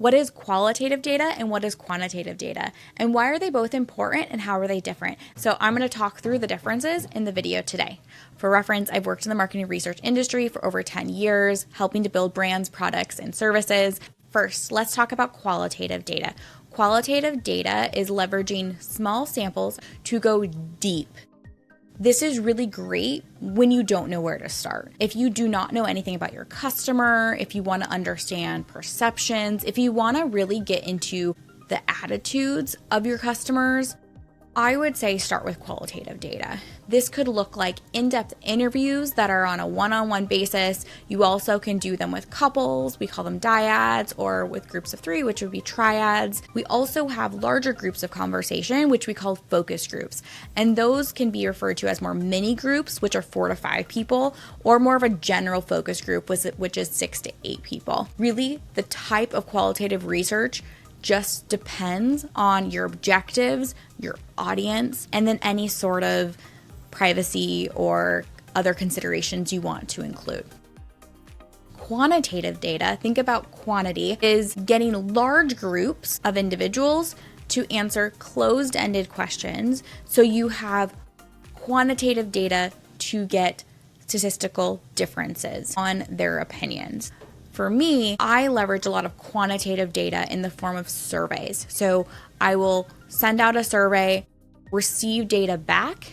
What is qualitative data and what is quantitative data? And why are they both important and how are they different? So I'm going to talk through the differences in the video today. For reference, I've worked in the marketing research industry for over 10 years, helping to build brands, products, and services. First, let's talk about qualitative data. Qualitative data is leveraging small samples to go deep. This is really great when you don't know where to start. If you do not know anything about your customer, if you want to understand perceptions, if you want to really get into the attitudes of your customers, I would say start with qualitative data. This could look like in-depth interviews that are on a one-on-one basis. You also can do them with couples, we call them dyads, or with groups of 3, which would be triads. We also have larger groups of conversation, which we call focus groups. And those can be referred to as more mini groups, which are 4 to 5 people, or more of a general focus group, which is 6 to 8 people. Really, the type of qualitative research just depends on your objectives, your audience, and then any sort of privacy or other considerations you want to include. Quantitative data, think about quantity, is getting large groups of individuals to answer closed-ended questions. So you have quantitative data to get statistical differences on their opinions. For me, I leverage a lot of quantitative data in the form of surveys. So I will send out a survey, receive data back,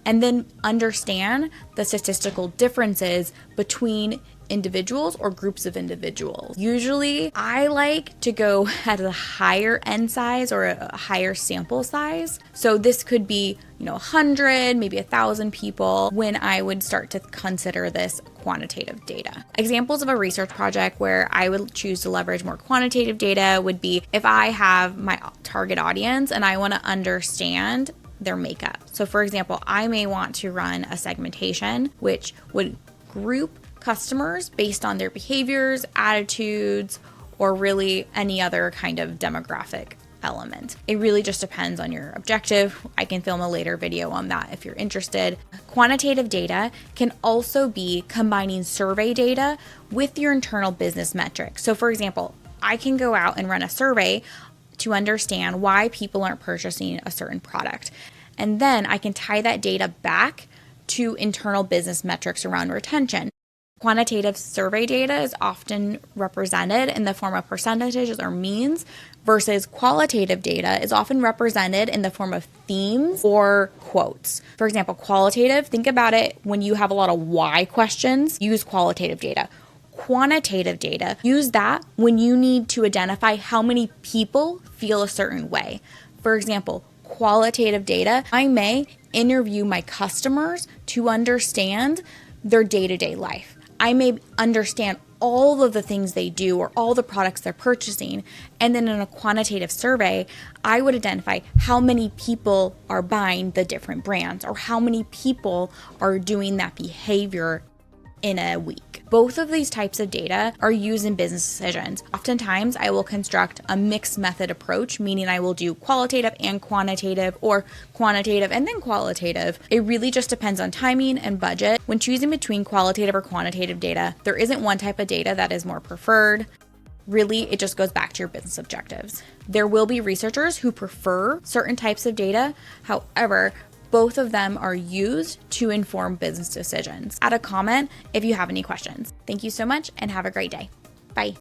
and then understand the statistical differences between individuals or groups of individuals. Usually, I like to go at a higher end size or a higher sample size. So this could be, 100, maybe 1,000 people when I would start to consider this quantitative data. Examples of a research project where I would choose to leverage more quantitative data would be if I have my target audience and I want to understand their makeup. So for example, I may want to run a segmentation which would group customers based on their behaviors, attitudes, or really any other kind of demographic element. It really just depends on your objective. I can film a later video on that if you're interested. Quantitative data can also be combining survey data with your internal business metrics. So for example, I can go out and run a survey to understand why people aren't purchasing a certain product. And then I can tie that data back to internal business metrics around retention. Quantitative survey data is often represented in the form of percentages or means, versus qualitative data is often represented in the form of themes or quotes. For example, qualitative, think about it when you have a lot of why questions, use qualitative data. Quantitative data, use that when you need to identify how many people feel a certain way. For example, qualitative data, I may interview my customers to understand their day-to-day life. I may understand all of the things they do or all the products they're purchasing. And then in a quantitative survey, I would identify how many people are buying the different brands or how many people are doing that behavior in a week. Both of these types of data are used in business decisions. Oftentimes, I will construct a mixed method approach, meaning I will do qualitative and quantitative or quantitative and then qualitative. It really just depends on timing and budget. When choosing between qualitative or quantitative data, there isn't one type of data that is more preferred. Really, it just goes back to your business objectives. There will be researchers who prefer certain types of data. However, both of them are used to inform business decisions. Add a comment if you have any questions. Thank you so much and have a great day. Bye.